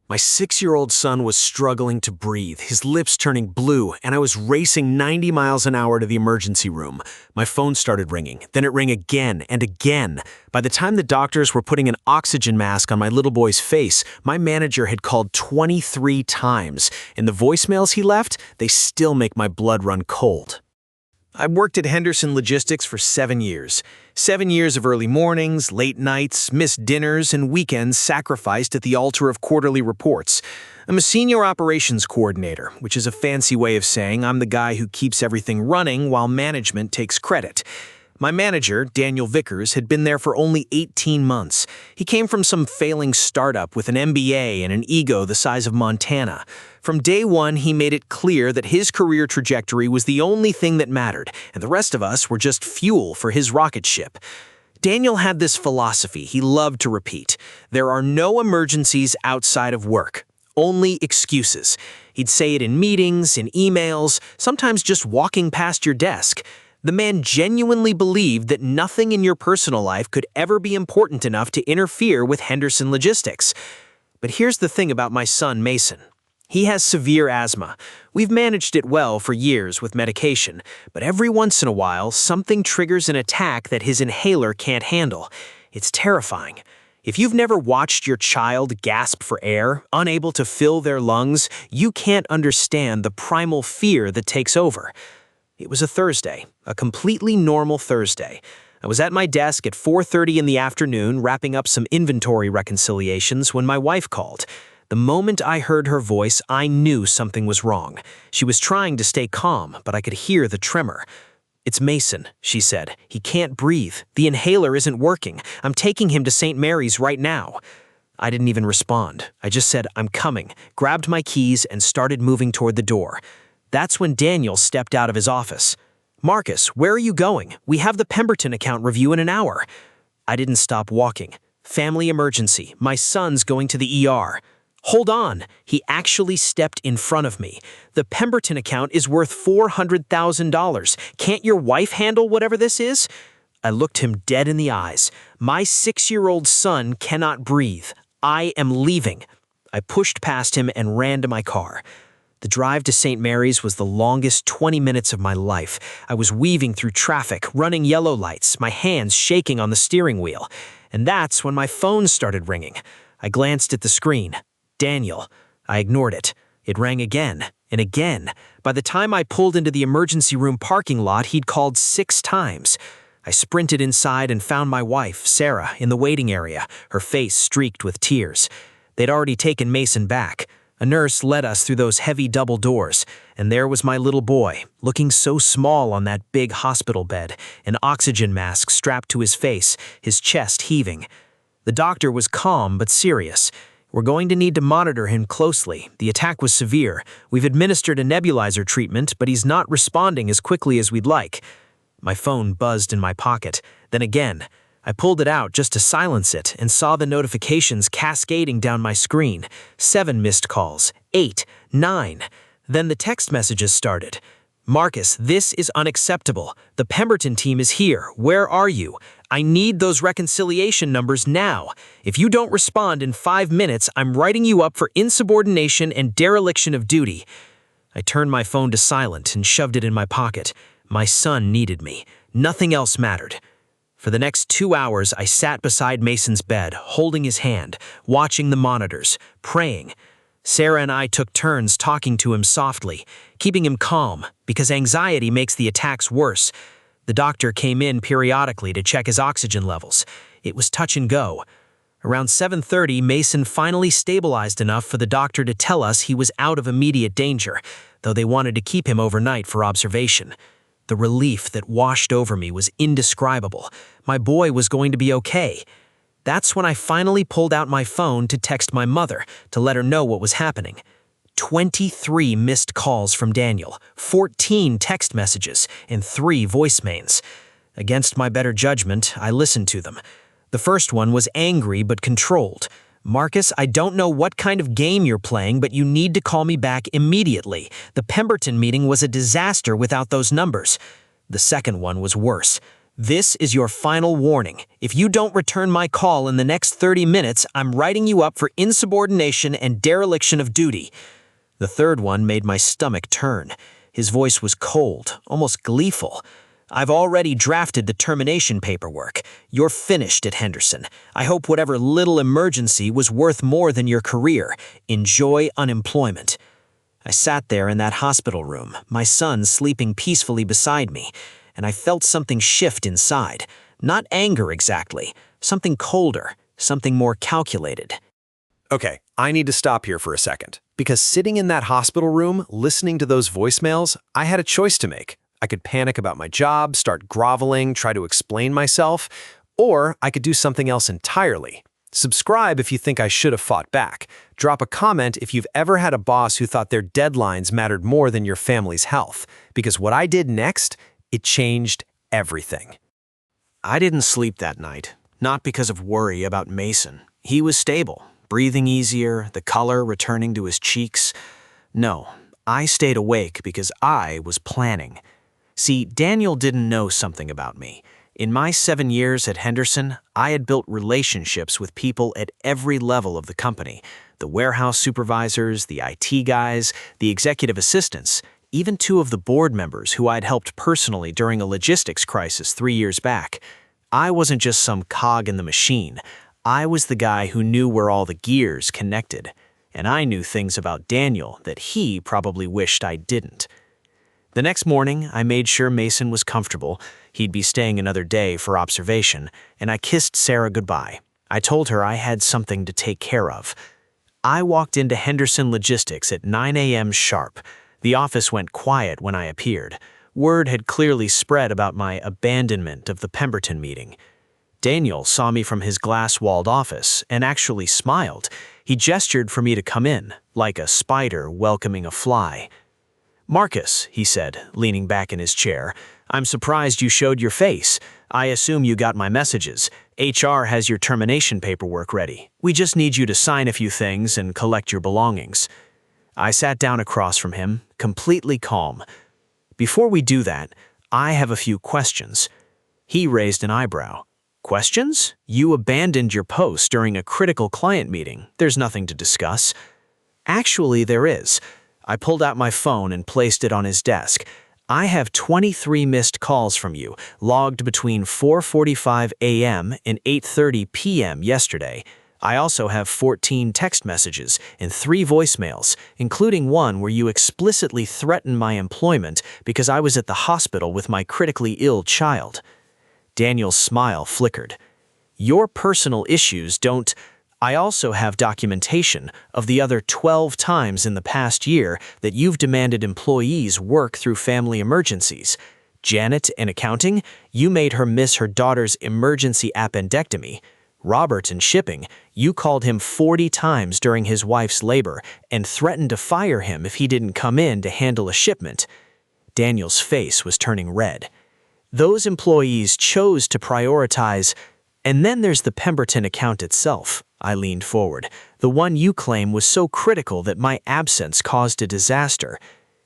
My 6-year-old son was struggling to breathe, his lips turning blue, and I was racing 90 miles an hour to the emergency room. My phone started ringing, then it rang again and again. By the time the doctors were putting an oxygen mask on my little boy's face, my manager had called 23 times, and the voicemails he left, they still make my blood run cold. I worked at Henderson Logistics for 7 years. 7 years of early mornings, late nights, missed dinners, and weekends sacrificed at the altar of quarterly reports. I'm a senior operations coordinator, which is a fancy way of saying I'm the guy who keeps everything running while management takes credit. My manager, Daniel Vickers, had been there for only 18 months. He came from some failing startup with an MBA and an ego the size of Montana. From day one, he made it clear that his career trajectory was the only thing that mattered, and the rest of us were just fuel for his rocket ship. Daniel had this philosophy he loved to repeat: there are no emergencies outside of work, only excuses. He'd say it in meetings, in emails, sometimes just walking past your desk. The man genuinely believed that nothing in your personal life could ever be important enough to interfere with Henderson Logistics. But here's the thing about my son, Mason. He has severe asthma. We've managed it well for years with medication, but every once in a while, something triggers an attack that his inhaler can't handle. It's terrifying. If you've never watched your child gasp for air, unable to fill their lungs, you can't understand the primal fear that takes over. It was a Thursday, a completely normal Thursday. I was at my desk at 4:30 in the afternoon wrapping up some inventory reconciliations when my wife called. The moment I heard her voice, I knew something was wrong. She was trying to stay calm, but I could hear the tremor. "It's Mason," she said. "He can't breathe. The inhaler isn't working. I'm taking him to St. Mary's right now." I didn't even respond. I just said, "I'm coming," grabbed my keys, and started moving toward the door. That's when Daniel stepped out of his office. "Marcus, where are you going? We have the Pemberton account review in an hour." I didn't stop walking. "Family emergency. My son's going to the ER." "Hold on." He actually stepped in front of me. "The Pemberton account is worth $400,000. Can't your wife handle whatever this is?" I looked him dead in the eyes. "My 6-year-old son cannot breathe. I am leaving." I pushed past him and ran to my car. The drive to St. Mary's was the longest 20 minutes of my life. I was weaving through traffic, running yellow lights, my hands shaking on the steering wheel. And that's when my phone started ringing. I glanced at the screen. Daniel. I ignored it. It rang again and again. By the time I pulled into the emergency room parking lot, he'd called 6 times. I sprinted inside and found my wife, Sarah, in the waiting area, her face streaked with tears. They'd already taken Mason back. A nurse led us through those heavy double doors, and there was my little boy, looking so small on that big hospital bed, an oxygen mask strapped to his face, his chest heaving. The doctor was calm but serious. "We're going to need to monitor him closely. The attack was severe. We've administered a nebulizer treatment, but he's not responding as quickly as we'd like." My phone buzzed in my pocket. Then again. I pulled it out just to silence it and saw the notifications cascading down my screen. 7 missed calls, 8, 9. Then the text messages started. "Marcus, this is unacceptable. The Pemberton team is here. Where are you? I need those reconciliation numbers now. If you don't respond in 5 minutes, I'm writing you up for insubordination and dereliction of duty." I turned my phone to silent and shoved it in my pocket. My son needed me. Nothing else mattered. For the next 2 hours, I sat beside Mason's bed, holding his hand, watching the monitors, praying. Sarah and I took turns talking to him softly, keeping him calm, because anxiety makes the attacks worse. The doctor came in periodically to check his oxygen levels. It was touch and go. Around 7:30, Mason finally stabilized enough for the doctor to tell us he was out of immediate danger, though they wanted to keep him overnight for observation. The relief that washed over me was indescribable. My boy was going to be okay. That's when I finally pulled out my phone to text my mother to let her know what was happening. 23 missed calls from Daniel, 14 text messages, and 3 voicemails. Against my better judgment, I listened to them. The first one was angry but controlled. "Marcus, I don't know what kind of game you're playing, but you need to call me back immediately. The Pemberton meeting was a disaster without those numbers." The second one was worse. This is your final warning. If you don't return my call in the next 30 minutes, I'm writing you up for insubordination and dereliction of duty." The third one made my stomach turn. His voice was cold, almost gleeful. "I've already drafted the termination paperwork. You're finished at Henderson. I hope whatever little emergency was worth more than your career. Enjoy unemployment." I sat there in that hospital room, my son sleeping peacefully beside me, and I felt something shift inside. Not anger exactly, something colder, something more calculated. Okay, I need to stop here for a second, because sitting in that hospital room, listening to those voicemails, I had a choice to make. I could panic about my job, start groveling, try to explain myself, or I could do something else entirely. Subscribe if you think I should have fought back. Drop a comment if you've ever had a boss who thought their deadlines mattered more than your family's health, because what I did next, it changed everything. I didn't sleep that night, not because of worry about Mason. He was stable, breathing easier, the color returning to his cheeks. No, I stayed awake because I was planning. See, Daniel didn't know something about me. In my 7 years at Henderson, I had built relationships with people at every level of the company. The warehouse supervisors, the IT guys, the executive assistants, even 2 of the board members who I'd helped personally during a logistics crisis 3 years back. I wasn't just some cog in the machine. I was the guy who knew where all the gears connected. And I knew things about Daniel that he probably wished I didn't. The next morning, I made sure Mason was comfortable. He'd be staying another day for observation, and I kissed Sarah goodbye. I told her I had something to take care of. I walked into Henderson Logistics at 9 a.m. sharp. The office went quiet when I appeared. Word had clearly spread about my abandonment of the Pemberton meeting. Daniel saw me from his glass-walled office and actually smiled. He gestured for me to come in, like a spider welcoming a fly. "Marcus," he said, leaning back in his chair, "I'm surprised you showed your face. I assume you got my messages. HR has your termination paperwork ready. We just need you to sign a few things and collect your belongings." I sat down across from him, completely calm. "Before we do that, I have a few questions." He raised an eyebrow. "Questions? You abandoned your post during a critical client meeting. There's nothing to discuss." "Actually, there is." I pulled out my phone and placed it on his desk. "I have 23 missed calls from you, logged between 4:45 a.m. and 8:30 p.m. yesterday. I also have 14 text messages and 3 voicemails, including one where you explicitly threatened my employment because I was at the hospital with my critically ill child." Daniel's smile flickered. "Your personal issues don't—" "I also have documentation of the other 12 times in the past year that you've demanded employees work through family emergencies. Janet in accounting, you made her miss her daughter's emergency appendectomy. Robert in shipping, you called him 40 times during his wife's labor and threatened to fire him if he didn't come in to handle a shipment." Daniel's face was turning red. "Those employees chose to prioritize—" "And then there's the Pemberton account itself." I leaned forward. "The one you claim was so critical that my absence caused a disaster.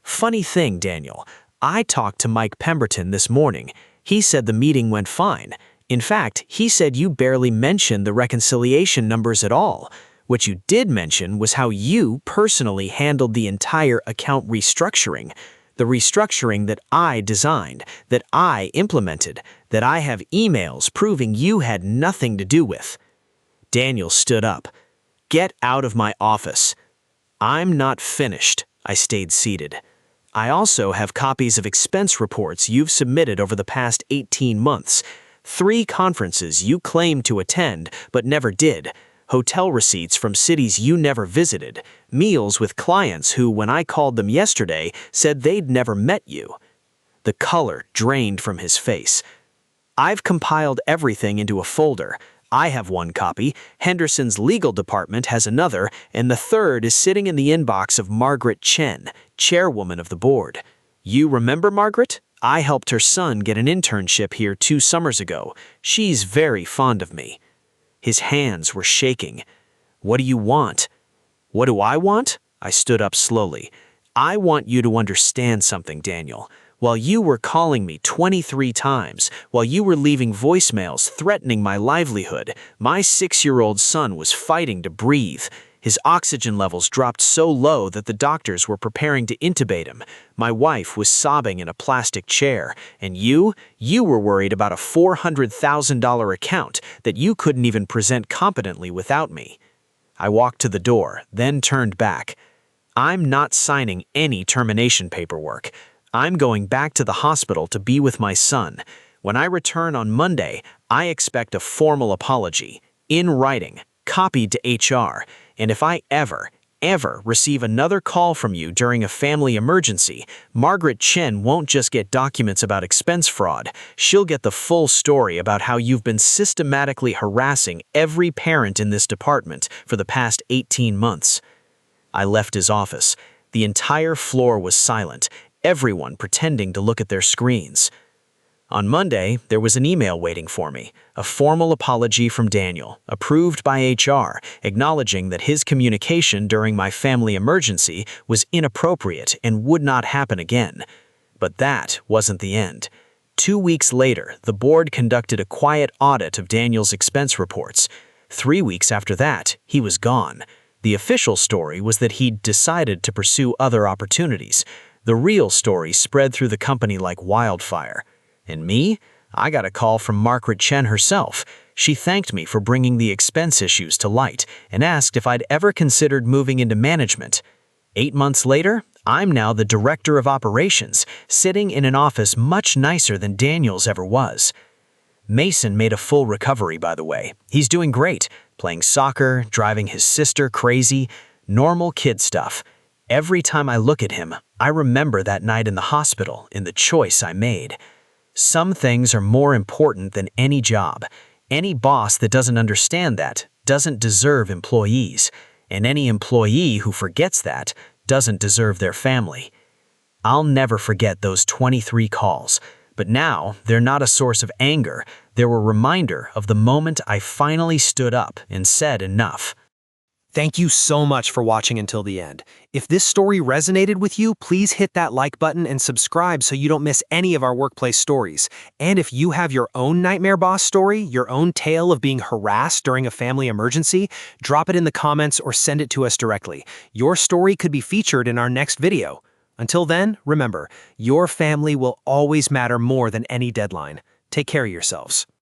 Funny thing, Daniel, I talked to Mike Pemberton this morning. He said the meeting went fine. In fact, he said you barely mentioned the reconciliation numbers at all. What you did mention was how you personally handled the entire account restructuring. The restructuring that I designed, that I implemented, that I have emails proving you had nothing to do with." Daniel stood up. "Get out of my office." "I'm not finished." I stayed seated. "I also have copies of expense reports you've submitted over the past 18 months. 3 conferences you claimed to attend but never did. Hotel receipts from cities you never visited. Meals with clients who, when I called them yesterday, said they'd never met you." The color drained from his face. "I've compiled everything into a folder. I have 1 copy, Henderson's legal department has another, and the 3rd is sitting in the inbox of Margaret Chen, chairwoman of the board. You remember Margaret? I helped her son get an internship here 2 summers ago. She's very fond of me." His hands were shaking. "What do you want?" "What do I want?" I stood up slowly. "I want you to understand something, Daniel. while you were calling me 23 times, while you were leaving voicemails threatening my livelihood, my 6-year-old son was fighting to breathe. His oxygen levels dropped so low that the doctors were preparing to intubate him. My wife was sobbing in a plastic chair, and you were worried about a $400,000 account that you couldn't even present competently without me. I walked to the door, then turned back. I'm not signing any termination paperwork. I'm going back to the hospital to be with my son. When I return on Monday, I expect a formal apology, in writing, copied to HR. And if I ever receive another call from you during a family emergency, Margaret Chen won't just get documents about expense fraud. She'll get the full story about how you've been systematically harassing every parent in this department for the past 18 months. I left his office. The entire floor was silent, everyone pretending to look at their screens. On Monday, there was an email waiting for me, a formal apology from Daniel, approved by HR, acknowledging that his communication during my family emergency was inappropriate and would not happen again. But that wasn't the end. 2 weeks later, the board conducted a quiet audit of Daniel's expense reports. 3 weeks after that, he was gone. The official story was that he'd decided to pursue other opportunities. The real story spread through the company like wildfire. And me? I got a call from Margaret Chen herself. She thanked me for bringing the expense issues to light and asked if I'd ever considered moving into management. 8 months later, I'm now the director of operations, sitting in an office much nicer than Daniel's ever was. Mason made a full recovery, by the way. He's doing great, playing soccer, driving his sister crazy, normal kid stuff. Every time I look at him, I remember that night in the hospital and the choice I made. Some things are more important than any job. Any boss that doesn't understand that doesn't deserve employees, and any employee who forgets that doesn't deserve their family. I'll never forget those 23 calls, but now they're not a source of anger. They're a reminder of the moment I finally stood up and said enough. Thank you so much for watching until the end. If this story resonated with you, please hit that like button and subscribe so you don't miss any of our workplace stories. And if you have your own nightmare boss story, your own tale of being harassed during a family emergency, drop it in the comments or send it to us directly. Your story could be featured in our next video. Until then, remember, your family will always matter more than any deadline. Take care of yourselves.